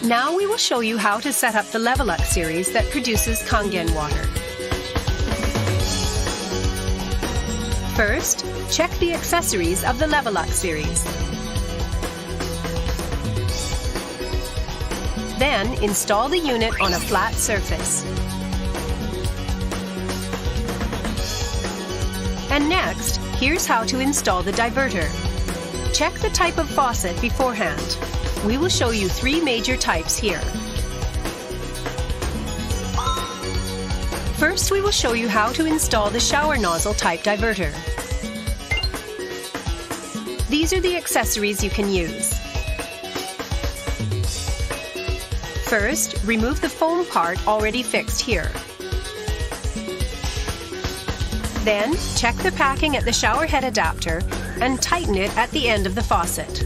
Now we will show you how to set up the Levelux series that produces Kangen water. First, check the accessories of the Levelux series. Then, install the unit on a flat surface. And next, here's how to install the diverter. Check the type of faucet beforehand. We will show you 3 major types here. First, we will show you how to install the shower nozzle type diverter. These are the accessories you can use. First, remove the foam part already fixed here. Then, check the packing at the shower head adapter and tighten it at the end of the faucet.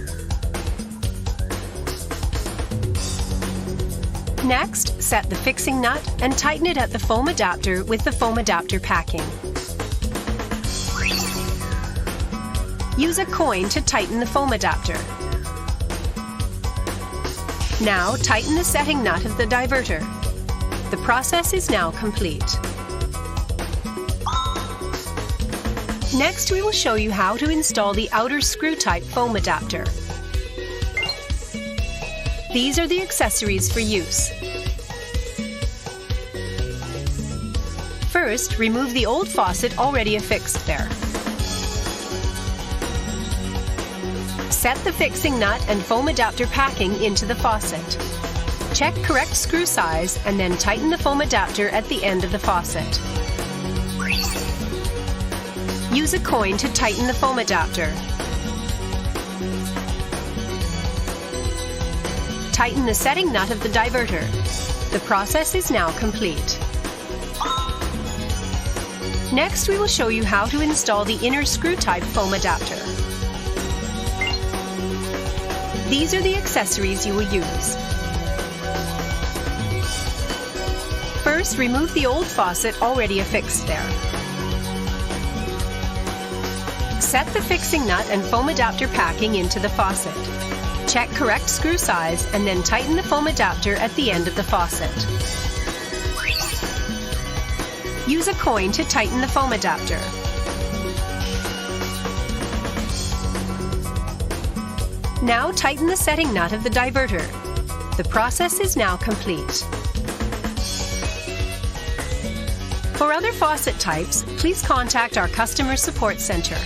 Next, set the fixing nut and tighten it at the foam adapter with the foam adapter packing. Use a coin to tighten the foam adapter. Now, tighten the setting nut of the diverter. The process is now complete. Next, we will show you how to install the outer screw-type foam adapter. These are the accessories for use. First, remove the old faucet already affixed there. Set the fixing nut and foam adapter packing into the faucet. Check correct screw size and then tighten the foam adapter at the end of the faucet. Use a coin to tighten the foam adapter. Tighten the setting nut of the diverter. The process is now complete. Next, we will show you how to install the inner screw-type foam adapter. These are the accessories you will use. First, remove the old faucet already affixed there. Set the fixing nut and foam adapter packing into the faucet. Check correct screw size and then tighten the foam adapter at the end of the faucet. Use a coin to tighten the foam adapter. Now tighten the setting nut of the diverter. The process is now complete. For other faucet types, please contact our Customer Support Center.